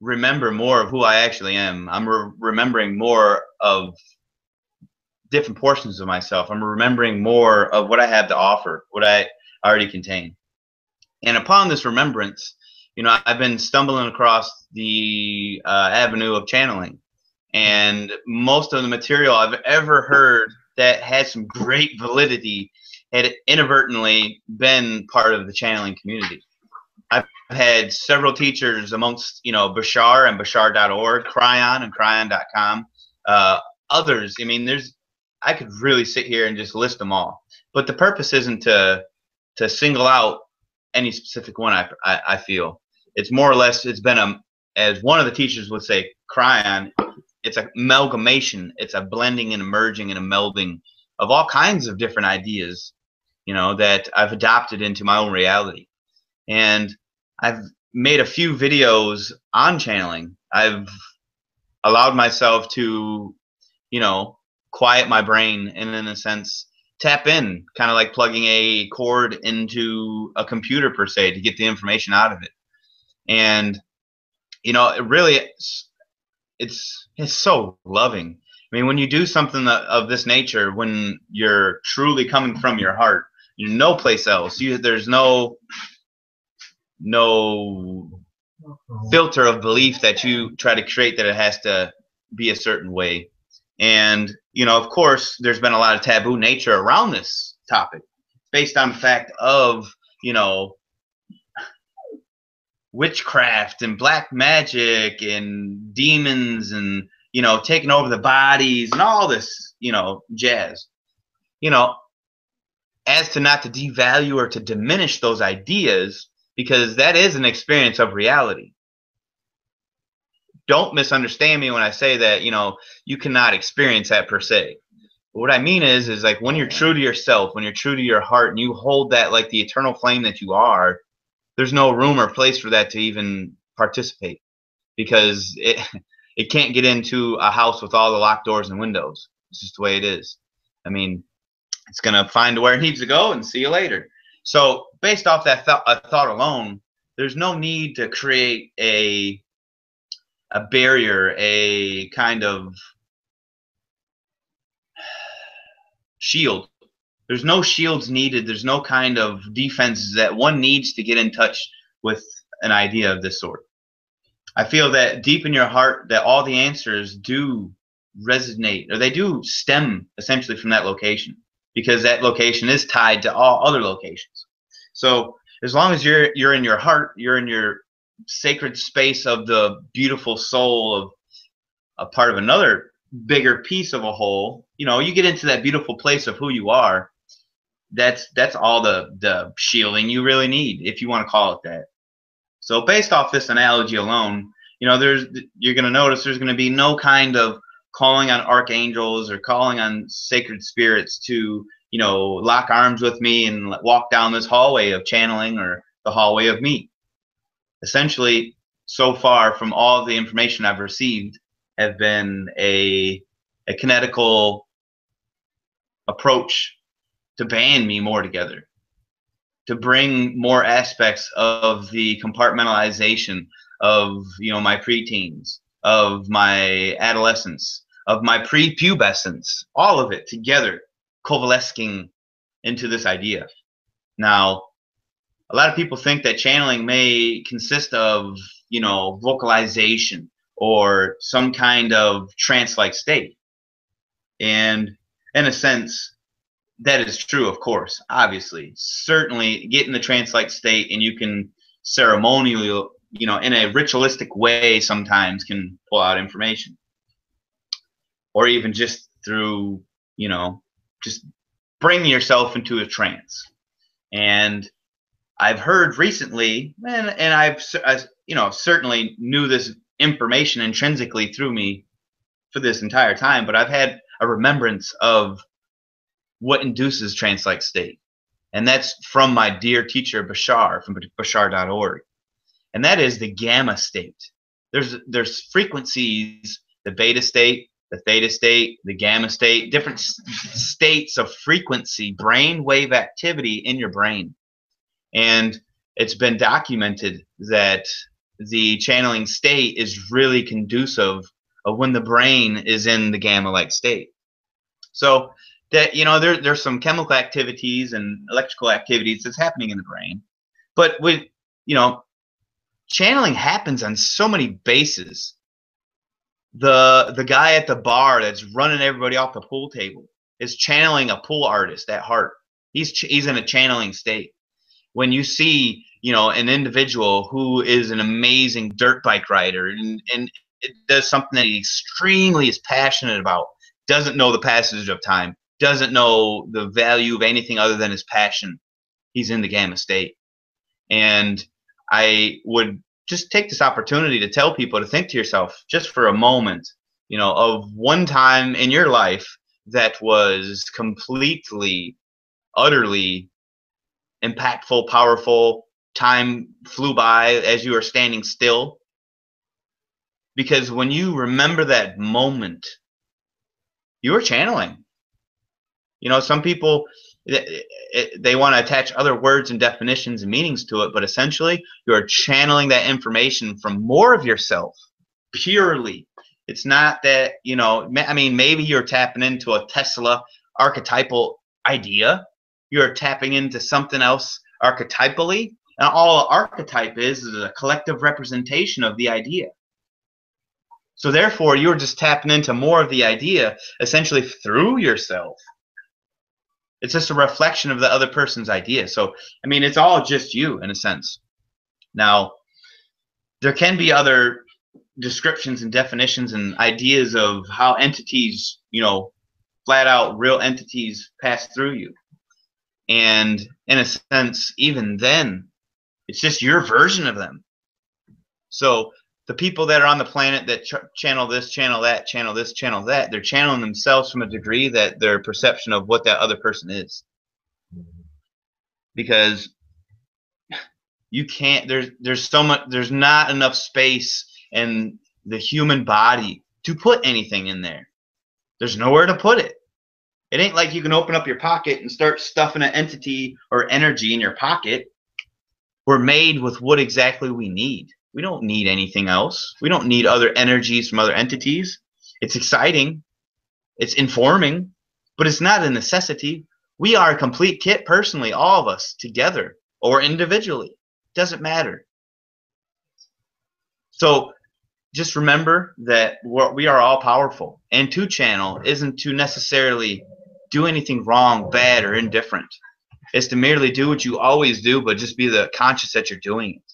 remember more of who I actually am. I'm remembering more of different portions of myself. I'm remembering more of what I have to offer, what I already contain. And upon this remembrance, I've been stumbling across the avenue of channeling. And most of the material I've ever heard that had some great validity had inadvertently been part of the channeling community. I've had several teachers amongst, Bashar and Bashar.org, Cryon and Cryon.com, others. I mean, I could really sit here and just list them all. But the purpose isn't to single out any specific one. I feel it's more or less, it's been as one of the teachers would say, Cryon, it's an amalgamation. It's a blending and a merging and a melding of all kinds of different ideas, that I've adopted into my own reality. And I've made a few videos on channeling. I've allowed myself to, quiet my brain and, in a sense, tap in, kind of like plugging a cord into a computer per se, to get the information out of it. And it really, it's so loving. I mean, when you do something of this nature, when you're truly coming from your heart, no place else. There's no filter of belief that you try to create that it has to be a certain way. And of course, there's been a lot of taboo nature around this topic, based on the fact of witchcraft and black magic and demons and taking over the bodies and all this jazz. As to not to devalue or to diminish those ideas, because that is an experience of reality. Don't misunderstand me when I say that you cannot experience that per se. But what I mean is like, when you're true to yourself, when you're true to your heart, and you hold that like the eternal flame that you are, there's no room or place for that to even participate, because it can't get into a house with all the locked doors and windows. It's just the way it is. I mean, it's gonna find where it needs to go and see you later. So based off that thought alone, there's no need to create a barrier, a kind of shield. There's no shields needed. There's no kind of defenses that one needs to get in touch with an idea of this sort. I feel that deep in your heart that all the answers do resonate, or they do stem essentially from that location, because that location is tied to all other locations. So as long as you're in your heart, you're in your sacred space of the beautiful soul of a part of another bigger piece of a whole, you get into that beautiful place of who you are. That's all the shielding you really need, if you want to call it that. So based off this analogy alone, you're going to notice there's going to be no kind of calling on archangels or calling on sacred spirits to lock arms with me and walk down this hallway of channeling, or the hallway of me. Essentially, so far from all the information I've received, have been a kinetical approach to band me more together, to bring more aspects of the compartmentalization of my preteens, of my adolescence, of my prepubescence, all of it together, coalescing into this idea. Now, a lot of people think that channeling may consist of vocalization or some kind of trance-like state, and in a sense, that is true, of course, obviously. Certainly get in the trance-like state, and you can ceremonially, in a ritualistic way, sometimes can pull out information. Or even just through, just bring yourself into a trance. And I've heard recently, and I certainly knew this information intrinsically through me for this entire time, but I've had a remembrance of what induces trance-like state. And that's from my dear teacher, Bashar, from Bashar.org. And that is the gamma state. There's frequencies, the beta state, the theta state, the gamma state, different states of frequency, brain wave activity in your brain. And it's been documented that the channeling state is really conducive of when the brain is in the gamma-like state. So that, you know, there's some chemical activities and electrical activities that's happening in the brain, but with, you know, channeling happens on so many bases. The guy at the bar that's running everybody off the pool table is channeling a pool artist at heart. He's in a channeling state. When you see, you know, an individual who is an amazing dirt bike rider and it does something that he extremely is passionate about, doesn't know the passage of time, doesn't know the value of anything other than his passion, he's in the gamma state. And I would just take this opportunity to tell people to think to yourself just for a moment, you know, of one time in your life that was completely, utterly impactful, powerful. Time flew by as you were standing still. Because when you remember that moment, you were channeling. You know, some people, they want to attach other words and definitions and meanings to it, but essentially you're channeling that information from more of yourself purely. It's not that, you know, I mean, maybe you're tapping into a Tesla archetypal idea. You're tapping into something else archetypally, and all an archetype is a collective representation of the idea. So therefore, you're just tapping into more of the idea essentially through yourself. It's just a reflection of the other person's idea. So, I mean, it's all just you in a sense. Now, there can be other descriptions and definitions and ideas of how entities, you know, flat out real entities pass through you. And in a sense, even then, it's just your version of them. So the people that are on the planet that channel this, channel that, channel this, channel that, they're channeling themselves from a degree that their perception of what that other person is. Because you can't, there's so much, there's not enough space in the human body to put anything in there. There's nowhere to put it. It ain't like you can open up your pocket and start stuffing an entity or energy in your pocket. We're made with what exactly we need. We don't need anything else. We don't need other energies from other entities. It's exciting. It's informing, but it's not a necessity. We are a complete kit personally, all of us together or individually. Doesn't matter. So just remember that we are all powerful. And to channel isn't to necessarily do anything wrong, bad, or indifferent. It's to merely do what you always do, but just be the conscious that you're doing it.